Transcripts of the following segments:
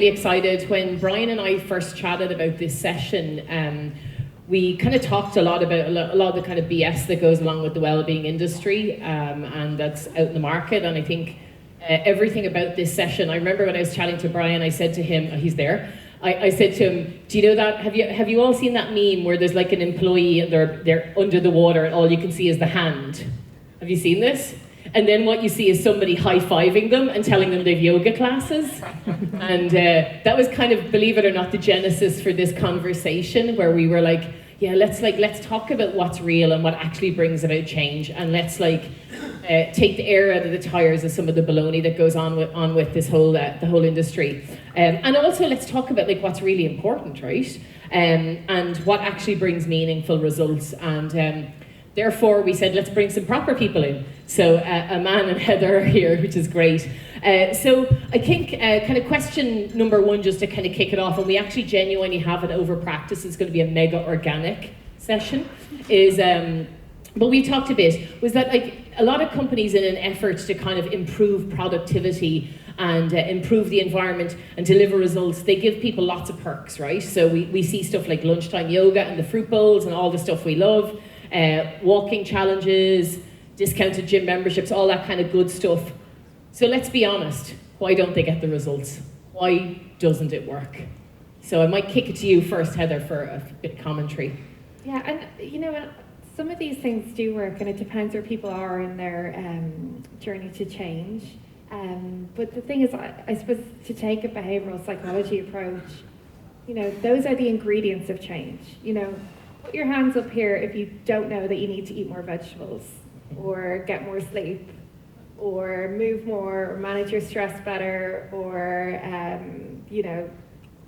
really excited. When Brian and I first chatted about this session, we kind of talked a lot about a lot of the kind of BS that goes along with the wellbeing industry, and that's out in the market. And I think everything about this session, I remember when I was chatting to Brian, I said to him, he's there, I said to him, do you know that, have you all seen that meme where there's like an employee and they're under the water and all you can see is the hand? Have you seen this? And then what you see is somebody high-fiving them and telling them they've yoga classes. And that was kind of, believe it or not, the genesis for this conversation, where we were like, yeah, let's talk about what's real and what actually brings about change, and let's take the air out of the tires of some of the baloney that goes on with this whole the whole industry, and also let's talk about like what's really important, right? And what actually brings meaningful results. And therefore, we said, let's bring some proper people in. So Aman and Heather are here, which is great. So I think kind of question number one, just to kind of kick it off, and we actually genuinely have it over practice, it's going to be a mega organic session, is, but we talked a bit, was that like a lot of companies in an effort to kind of improve productivity and improve the environment and deliver results, they give people lots of perks, right? So we see stuff like lunchtime yoga and the fruit bowls and all the stuff we love. Walking challenges, discounted gym memberships, all that kind of good stuff. So let's be honest, why don't they get the results? Why doesn't it work? So I might kick it to you first, Heather, for a bit of commentary. Yeah, and you know, some of these things do work, and it depends where people are in their journey to change. But the thing is, I suppose, to take a behavioural psychology approach, you know, those are the ingredients of change. You know, put your hands up here if you don't know that you need to eat more vegetables, or get more sleep, or move more, or manage your stress better, or, you know,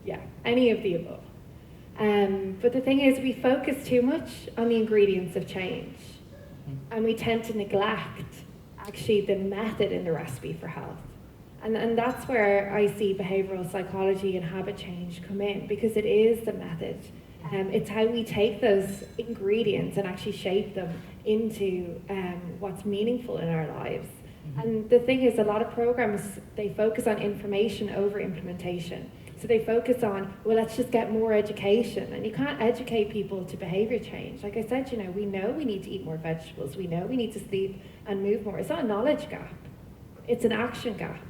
yeah, any of the above. But the thing is, we focus too much on the ingredients of change, and we tend to neglect actually the method in the recipe for health. And that's where I see behavioural psychology and habit change come in, because it is the method. It's how we take those ingredients and actually shape them into what's meaningful in our lives. And the thing is, a lot of programs, they focus on information over implementation. So they focus on, well, let's just get more education. And you can't educate people to behaviour change. Like I said, you know we need to eat more vegetables. We know we need to sleep and move more. It's not a knowledge gap. It's an action gap.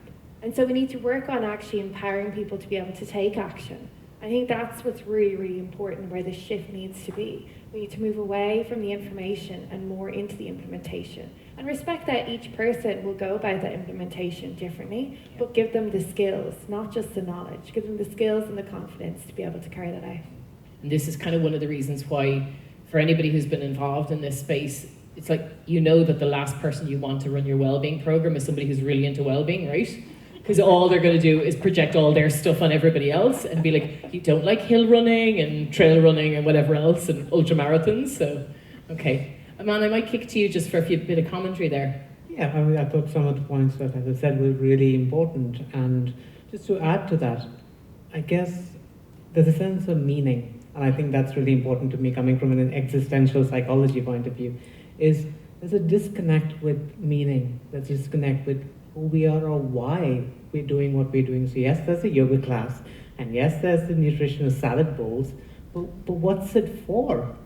And so we need to work on actually empowering people to be able to take action. I think that's what's really, really important, where the shift needs to be. We need to move away from the information and more into the implementation. And respect that each person will go about that implementation differently, but give them the skills, not just the knowledge. Give them the skills and the confidence to be able to carry that out. And this is kind of one of the reasons why, for anybody who's been involved in this space, it's like, you know that the last person you want to run your wellbeing program is somebody who's really into wellbeing, right? Because all they're going to do is project all their stuff on everybody else and be like, you don't like hill running and trail running and whatever else and ultra marathons. So, okay. Aman, I might kick to you just for a bit of commentary there. Yeah, I mean, I thought some of the points that, as I said, were really important. And just to add to that, I guess there's a sense of meaning. And I think that's really important to me, coming from an existential psychology point of view, is there's a disconnect with meaning. There's a disconnect with who we are or why we're doing what we're doing. So yes, there's a yoga class, and yes, there's the nutritional salad bowls, but what's it for?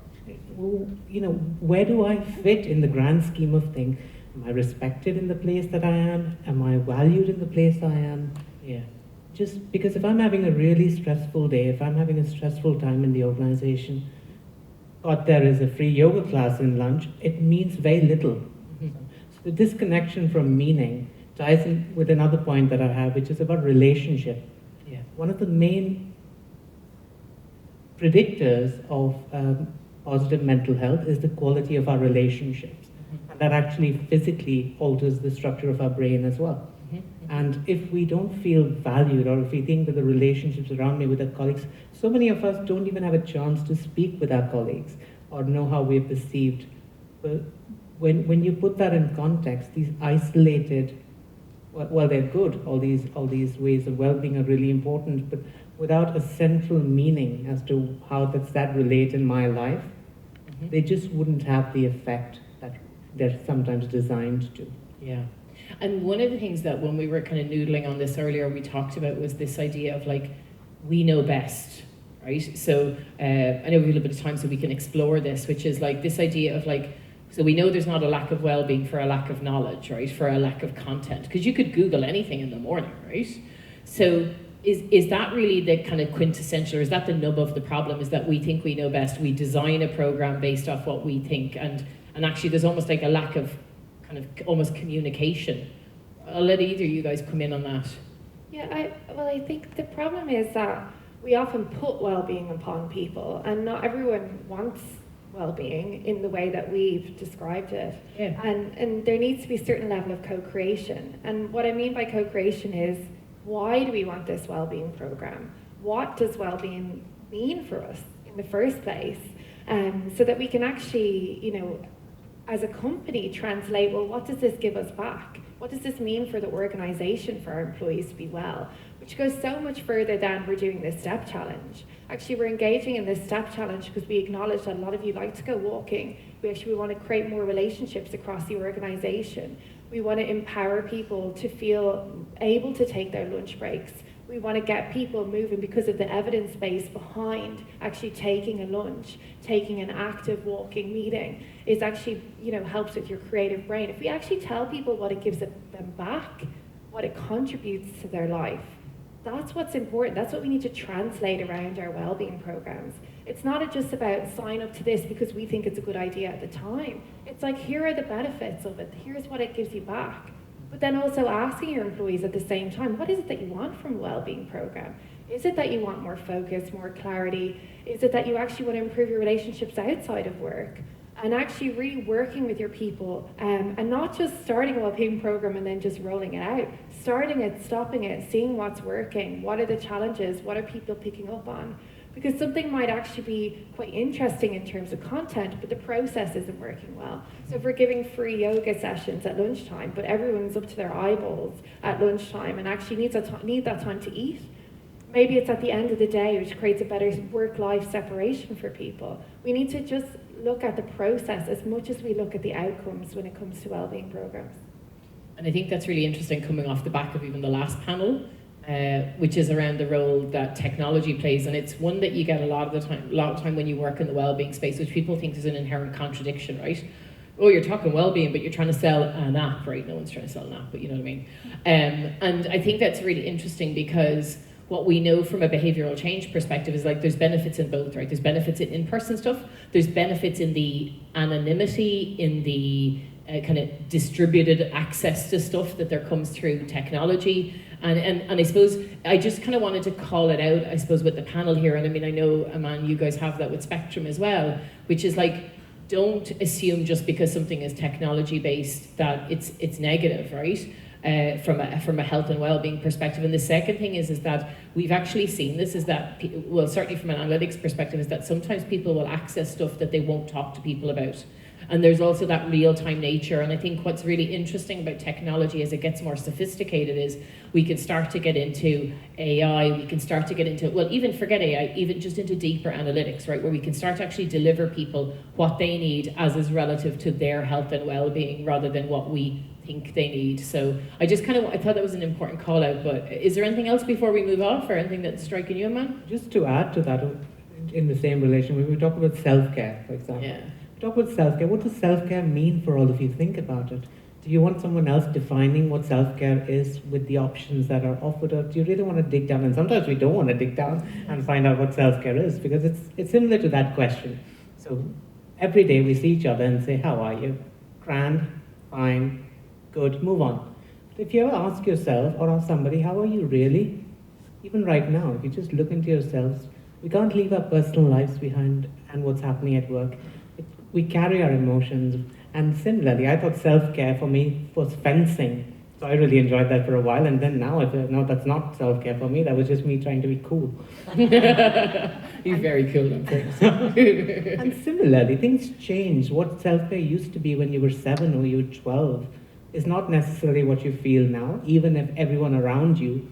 You know, where do I fit in the grand scheme of things? Am I respected in the place that I am? Am I valued in the place I am? Yeah. Just because if I'm having a really stressful day, if I'm having a stressful time in the organization, but there is a free yoga class in lunch, it means very little. So the disconnection from meaning ties in with another point that I have, which is about relationship. Yeah. One of the main predictors of positive mental health is the quality of our relationships. And that actually physically alters the structure of our brain as well. And if we don't feel valued, or if we think that the relationships around me with our colleagues, so many of us don't even have a chance to speak with our colleagues or know how we're perceived. But when you put that in context, these isolated, well, they're good, all these ways of well-being are really important, but without a central meaning as to how does that relate in my life, they just wouldn't have the effect that they're sometimes designed to. Yeah. And one of the things that when we were kind of noodling on this earlier, we talked about was this idea of like, we know best, right? So I know we have a little bit of time so we can explore this, which is like this idea of like, so we know there's not a lack of well-being for a lack of knowledge, right? For a lack of content, because you could Google anything in the morning, right? So is that really the kind of quintessential, or is that the nub of the problem, is that we think we know best, we design a program based off what we think, and actually there's almost like a lack of kind of almost communication. I'll let either of you guys come in on that. Yeah, I think the problem is that we often put well-being upon people, and not everyone wants well-being in the way that we've described it. Yeah. And there needs to be a certain level of co-creation. And what I mean by co-creation is, why do we want this well-being program? What does well-being mean for us in the first place? So that we can actually, you know, as a company translate, well, what does this give us back? What does this mean for the organization, for our employees to be well? Which goes so much further than we're doing this step challenge. Actually, we're engaging in this step challenge because we acknowledge that a lot of you like to go walking. We want to create more relationships across the organization. We want to empower people to feel able to take their lunch breaks. We want to get people moving because of the evidence base behind actually taking a lunch, taking an active walking meeting is actually, you know, helps with your creative brain. If we actually tell people what it gives them back, what it contributes to their life, that's what's important. That's what we need to translate around our wellbeing programs. It's not just about sign up to this because we think it's a good idea at the time. It's like, here are the benefits of it. Here's what it gives you back. But then also asking your employees at the same time, what is it that you want from a wellbeing program? Is it that you want more focus, more clarity? Is it that you actually want to improve your relationships outside of work? And actually really working with your people, and not just starting a wellbeing program and then just rolling it out. Starting it, stopping it, seeing what's working, what are the challenges, what are people picking up on? Because something might actually be quite interesting in terms of content, but the process isn't working well. So if we're giving free yoga sessions at lunchtime, but everyone's up to their eyeballs at lunchtime and actually need that time to eat, maybe it's at the end of the day, which creates a better work-life separation for people. We need to just look at the process as much as we look at the outcomes when it comes to wellbeing programs. And I think that's really interesting coming off the back of even the last panel, which is around the role that technology plays. And it's one that you get a lot of time when you work in the wellbeing space, which people think is an inherent contradiction, right? Oh, you're talking well-being, but you're trying to sell an app, right? No one's trying to sell an app, but you know what I mean. And I think that's really interesting because what we know from a behavioral change perspective is like there's benefits in both, right? There's benefits in in-person stuff. There's benefits in the anonymity, in the kind of distributed access to stuff that there comes through technology. And I suppose I just kind of wanted to call it out, I suppose, with the panel here. And I mean, I know, Aman, you guys have that with Spectrum as well, which is like, don't assume just because something is technology based that it's negative, right? From a health and well-being perspective. And the second thing is that we've actually seen this is that, well, certainly from an analytics perspective, is that sometimes people will access stuff that they won't talk to people about. And there's also that real-time nature. And I think what's really interesting about technology as it gets more sophisticated is we can start to get into AI, we can start to get into, well, even forget AI, even just into deeper analytics, right? Where we can start to actually deliver people what they need as is relative to their health and well-being rather than what we think they need. So I thought that was an important call out, but is there anything else before we move off or anything that's striking you, man? Just to add to that, in the same relation, when we talk about self-care, for example. Yeah. Talk about self-care. What does self-care mean for all of you? Think about it. Do you want someone else defining what self-care is with the options that are offered, or do you really want to dig down? And sometimes we don't want to dig down and find out what self-care is, because it's similar to that question. So every day we see each other and say, how are you? Grand, fine, good, move on. But if you ever ask yourself or ask somebody, how are you really? Even right now, if you just look into yourselves, we can't leave our personal lives behind and what's happening at work. We carry our emotions. And similarly, I thought self-care for me was fencing. So I really enjoyed that for a while. And then now I thought, no, that's not self-care for me. That was just me trying to be cool. You're very cool on things. And similarly, things change. What self-care used to be when you were 7 or you were 12 is not necessarily what you feel now, even if everyone around you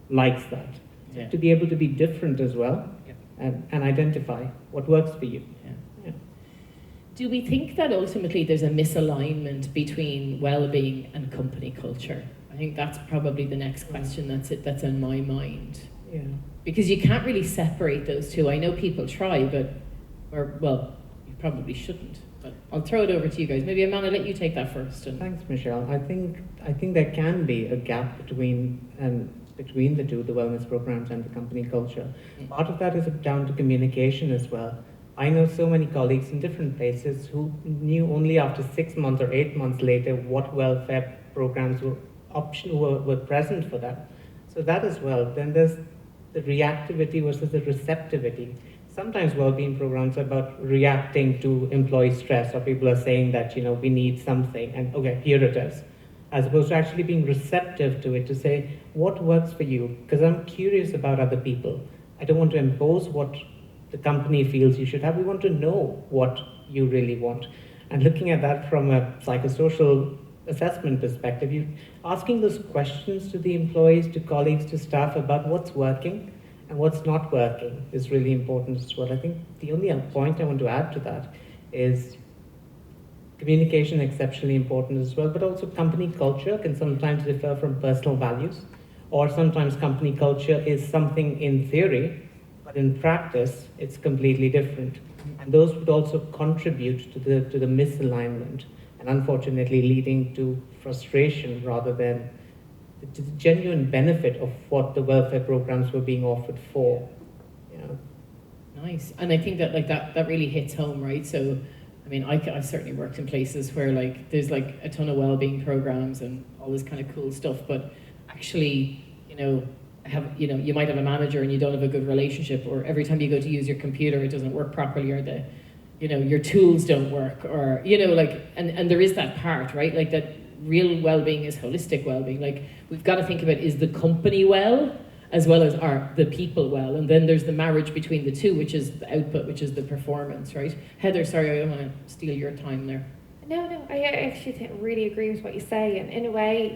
likes that. Yeah. To be able to be different as well, Yeah. and identify what works for you. Yeah. do we think that ultimately there's a misalignment between well-being and company culture? I think that's probably the next question that's in my mind. Yeah. Because you can't really separate those two. I know people try, well, you probably shouldn't. But I'll throw it over to you guys. Maybe Aman, I'll let you take that first. Thanks, Michelle. I think there can be a gap between the two, the wellness programs and the company culture. Part of that is down to communication as well. I know so many colleagues in different places who knew only after 6 months or 8 months later what welfare programs were present for them. So that as well. Then there's the reactivity versus the receptivity. Sometimes well-being programs are about reacting to employee stress, or people are saying that, we need something, and okay, here it is. As opposed to actually being receptive to it, to say, what works for you? Because I'm curious about other people. I don't want to impose what the company feels you should have. We want to know what you really want. And looking at that from a psychosocial assessment perspective, you're asking those questions to the employees, to colleagues, to staff about what's working and what's not working is really important as well. I think the only point I want to add to that is communication exceptionally important as well, but also company culture can sometimes differ from personal values, or sometimes company culture is something in theory, but in practice it's completely different. And those would also contribute to the misalignment, and unfortunately leading to frustration rather than the genuine benefit of what the welfare programs were being offered for. Nice. And I think that that really hits home, right? So I mean, I've certainly worked in places where there's a ton of well-being programs and all this kind of cool stuff, but actually, you might have a manager and you don't have a good relationship, or every time you go to use your computer it doesn't work properly, or your tools don't work, or and there is that part, right? That real well-being is holistic well-being. We've got to think about, is the company well as are the people well? And then there's the marriage between the two, which is the output, which is the performance, right? Heather, sorry, I don't want to steal your time there. No, I actually really agree with what you say. And in a way,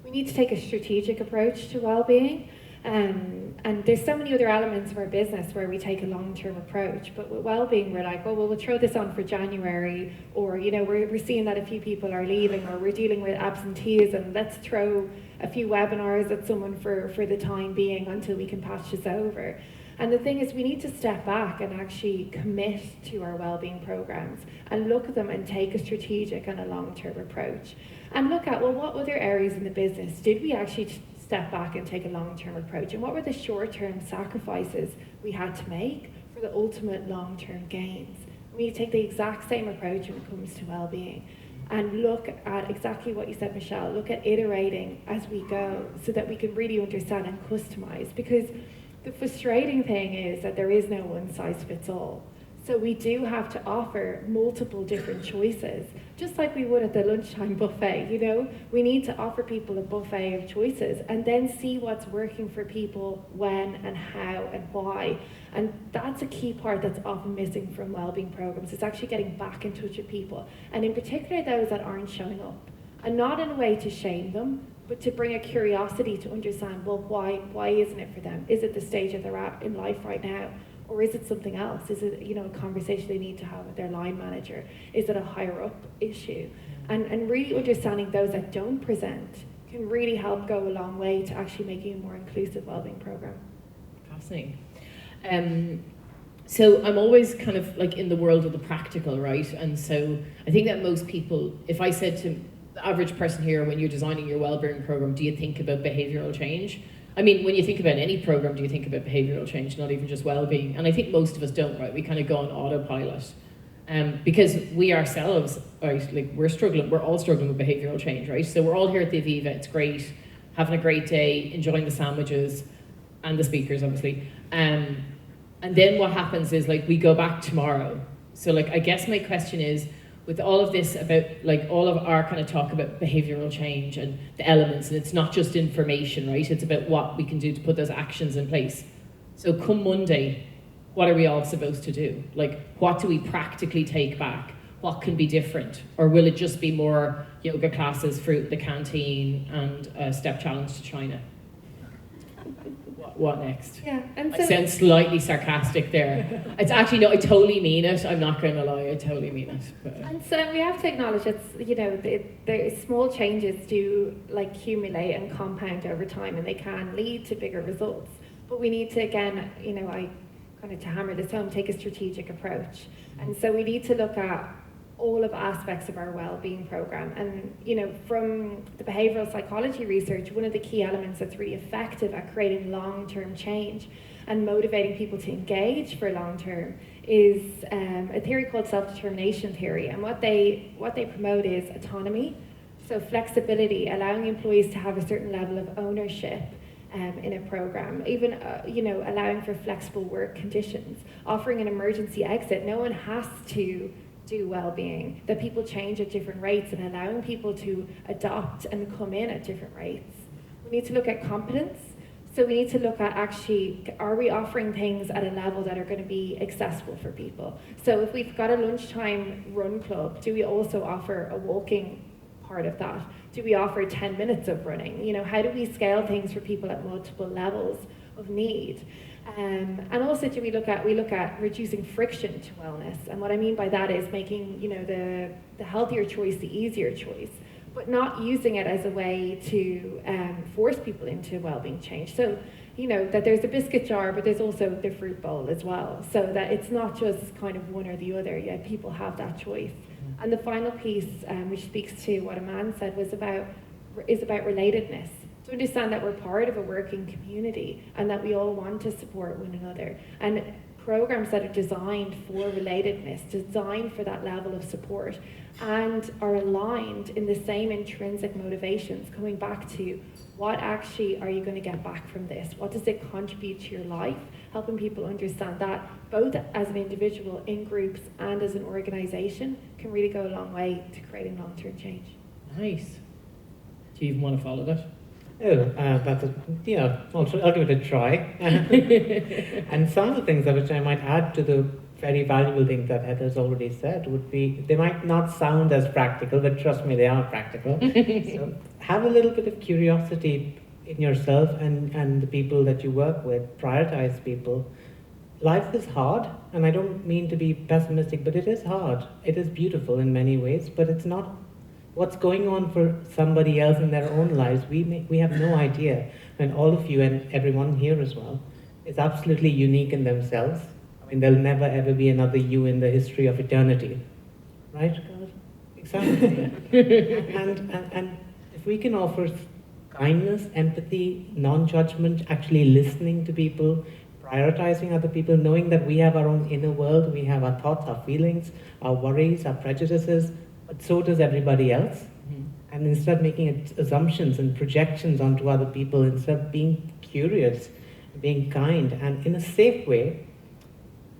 we need to take a strategic approach to well-being. And there's so many other elements of our business where we take a long-term approach, but with well-being we're like, well, we'll throw this on for January, or we're seeing that a few people are leaving, or we're dealing with absenteeism, let's throw a few webinars at someone for the time being until we can patch this over. And the thing is, we need to step back and actually commit to our well-being programs and look at them and take a strategic and a long-term approach, and look at, well, what other areas in the business did we actually step back and take a long-term approach, and what were the short-term sacrifices we had to make for the ultimate long-term gains. We need to take the exact same approach when it comes to well-being, and look at exactly what you said, Michelle, look at iterating as we go so that we can really understand and customize, because the frustrating thing is that there is no one-size-fits-all. So we do have to offer multiple different choices, just like we would at the lunchtime buffet, We need to offer people a buffet of choices and then see what's working for people, when and how and why. And that's a key part that's often missing from wellbeing programs. It's actually getting back in touch with people, and in particular those that aren't showing up. And not in a way to shame them, but to bring a curiosity to understand, well, why isn't it for them? Is it the stage that they're at in life right now? Or is it something else? Is it a conversation they need to have with their line manager? Is it a higher up issue? And really understanding those that don't present can really help go a long way to actually making a more inclusive wellbeing program. Fascinating. So I'm always kind of in the world of the practical, right? And so I think that most people, if I said to the average person here, when you're designing your wellbeing program, do you think about behavioural change? I mean, when you think about any program, do you think about behavioural change, not even just well-being? And I think most of us don't, right? We kind of go on autopilot. Because we ourselves, right, we're all struggling with behavioural change, right? So we're all here at the Aviva, it's great, having a great day, enjoying the sandwiches, and the speakers, obviously. And then what happens is, we go back tomorrow. So, I guess my question is, with all of this about, all of our kind of talk about behavioural change and the elements, and it's not just information, right? It's about what we can do to put those actions in place. So come Monday, what are we all supposed to do? What do we practically take back? What can be different? Or will it just be more yoga classes, fruit at the canteen, and a step challenge to China? What? what next? Yeah, and I sound slightly sarcastic there. It's actually, no, I totally mean it. I'm not going to lie, I totally mean it. But. And so we have to acknowledge it's, the small changes do like accumulate and compound over time, and they can lead to bigger results. But we need to, again, I kind of, to hammer this home, take a strategic approach. And so we need to look at all of aspects of our well-being program. And from the behavioral psychology research, one of the key elements that's really effective at creating long-term change and motivating people to engage for long-term is a theory called self-determination theory. And what they promote is autonomy, so flexibility, allowing employees to have a certain level of ownership in a program, even allowing for flexible work conditions, offering an emergency exit. No one has to do well-being, that people change at different rates, and allowing people to adopt and come in at different rates. We need to look at competence. So we need to look at, actually, are we offering things at a level that are going to be accessible for people? So if we've got a lunchtime run club, do we also offer a walking part of that? Do we offer 10 minutes of running? How do we scale things for people at multiple levels of need? And also, we look at reducing friction to wellness. And what I mean by that is making the healthier choice the easier choice, but not using it as a way to force people into well-being change. So, that there's a biscuit jar, but there's also the fruit bowl as well. So that it's not just kind of one or the other. Yeah, people have that choice. And the final piece, which speaks to what Aman said, is about relatedness. To understand that we're part of a working community and that we all want to support one another. And programs that are designed for relatedness, designed for that level of support, and are aligned in the same intrinsic motivations, coming back to what actually are you going to get back from this? What does it contribute to your life? Helping people understand that, both as an individual, in groups, and as an organisation, can really go a long way to creating long-term change. Nice. Do you even want to follow that? I'll give it a try. And some of the things which I might add to the very valuable things that Heather's already said would be, they might not sound as practical, but trust me, they are practical. So have a little bit of curiosity in yourself and the people that you work with. Prioritize people. Life is hard, and I don't mean to be pessimistic, but it is hard. It is beautiful in many ways, but it's not. What's going on for somebody else in their own lives, we have no idea. And all of you and everyone here as well is absolutely unique in themselves. I mean, there'll never ever be another you in the history of eternity, right? Exactly. and if we can offer kindness, empathy, non-judgment, actually listening to people, prioritizing other people, knowing that we have our own inner world, we have our thoughts, our feelings, our worries, our prejudices, but so does everybody else. Mm-hmm. And instead of making assumptions and projections onto other people, instead of being curious, being kind, and in a safe way,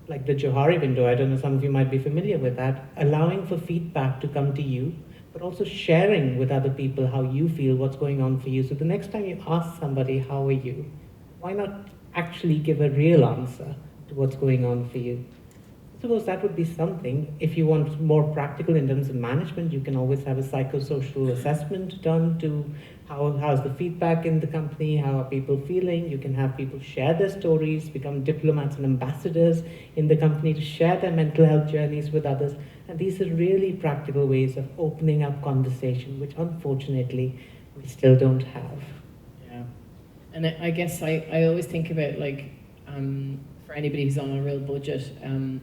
like the Johari window, I don't know, some of you might be familiar with that, allowing for feedback to come to you, but also sharing with other people how you feel, what's going on for you. So the next time you ask somebody, how are you? Why not actually give a real answer to what's going on for you? I suppose that would be something. If you want more practical in terms of management, you can always have a psychosocial assessment done to how's the feedback in the company, how are people feeling. You can have people share their stories, become diplomats and ambassadors in the company to share their mental health journeys with others. And these are really practical ways of opening up conversation, which unfortunately we still don't have. Yeah. And I guess I always think about, like, for anybody who's on a real budget,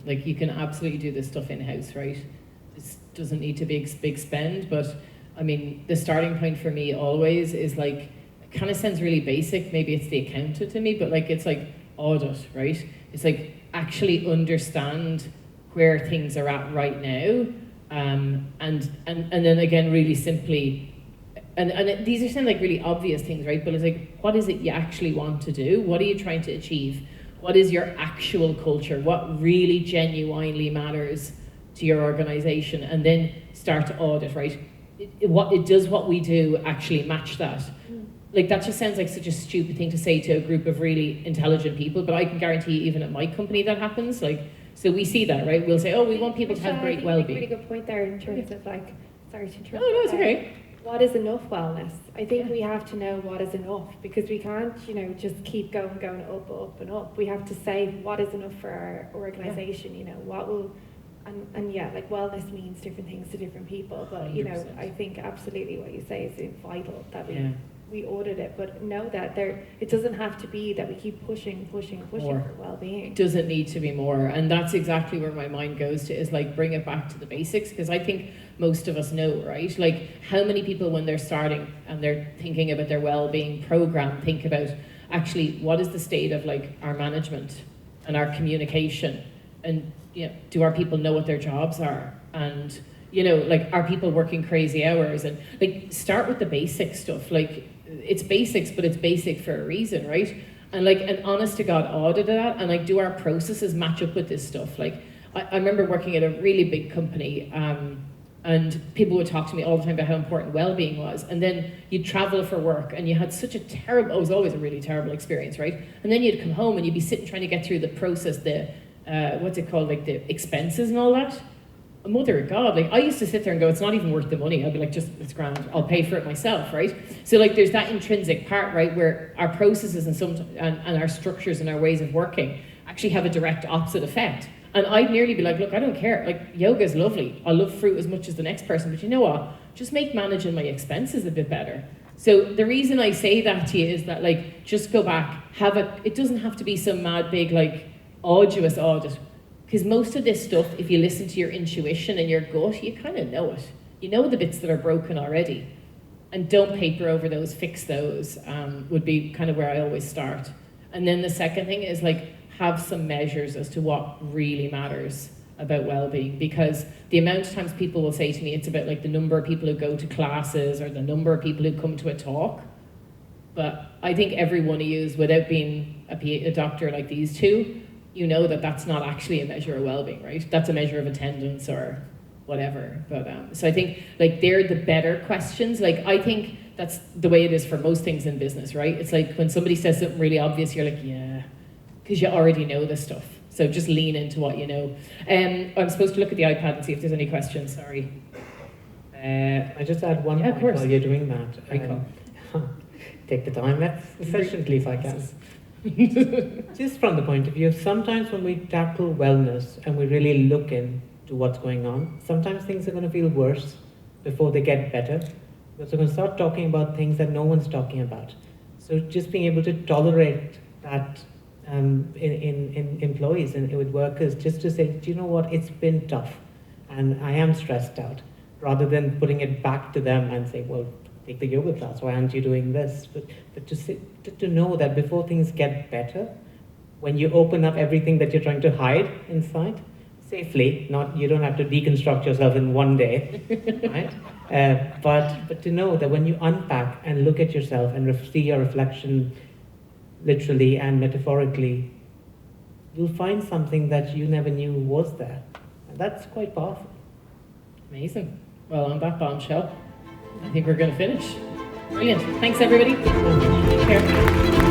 like, you can absolutely do this stuff in-house, right? This doesn't need to be a big spend, but I mean, the starting point for me always is, like, it kind of sounds really basic, maybe it's the accountant to me, but like, it's like audit, right? It's like, actually understand where things are at right now, and then again, really simply, these are sound like really obvious things, right? But it's like, what is it you actually want to do? What are you trying to achieve? What is your actual culture? What really genuinely matters to your organization? And then start to audit, right? Does what we do actually match that? Like, that just sounds like such a stupid thing to say to a group of really intelligent people, but I can guarantee even at my company that happens. Like, so we see that, right? We'll say, oh, we want people to have great well-being. Really good point there in terms of, like, sorry to interrupt. No, it's okay. what is enough wellness? I think we have to know what is enough, because we can't, just keep going up and up. We have to say what is enough for our organisation, what will, and like wellness means different things to different people, but 100%. I think absolutely what you say is vital, that we audit it, but know that it doesn't have to be that we keep pushing More. for well-being. It doesn't need to be more, and that's exactly where my mind goes to, is like bring it back to the basics, because I think most of us know, right? Like how many people when they're starting and they're thinking about their well-being program think about actually what is the state of like our management and our communication, and do our people know what their jobs are, and like are people working crazy hours, and like start with the basic stuff. Like it's basics, but it's basic for a reason, right? And like an honest to God audit of that, and like do our processes match up with this stuff? Like I remember working at a really big company, and people would talk to me all the time about how important well-being was, and then you'd travel for work and you had such a terrible, it was always a really terrible experience, right? And then you'd come home and you'd be sitting trying to get through the process, the what's it called, like the expenses and all that. Mother of God, like I used to sit there and go, it's not even worth the money. I'd be like, just, it's grand, I'll pay for it myself, right? So like there's that intrinsic part, right, where our processes and our structures and our ways of working actually have a direct opposite effect. And I'd nearly be like, look, I don't care, like yoga is lovely, I love fruit as much as the next person, but you know what, just make managing my expenses a bit better. So the reason I say that to you is that like, just go back, it doesn't have to be some mad big like arduous audit. Because most of this stuff, if you listen to your intuition and your gut, you kind of know it. You know the bits that are broken already. And don't paper over those, fix those, would be kind of where I always start. And then the second thing is like, have some measures as to what really matters about well-being. Because the amount of times people will say to me, it's about like the number of people who go to classes or the number of people who come to a talk. But I think every one of you, without being a doctor like these two, you know that that's not actually a measure of well-being, right? That's a measure of attendance or whatever. But so I think like they're the better questions. Like I think that's the way it is for most things in business, right? It's like when somebody says something really obvious, you're like, yeah, because you already know this stuff. So just lean into what you know. I'm supposed to look at the iPad and see if there's any questions. Sorry. I just add one point while you're doing that. Take the time efficiently if I can. Just from the point of view, sometimes when we tackle wellness and we really look into what's going on, sometimes things are going to feel worse before they get better. Because we're going to start talking about things that no one's talking about. So just being able to tolerate that in employees and with workers, just to say, do you know what, it's been tough and I am stressed out, rather than putting it back to them and say, well, take the yoga class, why aren't you doing this? But to know that before things get better, when you open up everything that you're trying to hide inside, safely, you don't have to deconstruct yourself in one day, right? But to know that when you unpack and look at yourself and see your reflection literally and metaphorically, you'll find something that you never knew was there. And that's quite powerful. Amazing. Well, on that bombshell, I think we're going to finish. Brilliant. Thanks, everybody. Take care.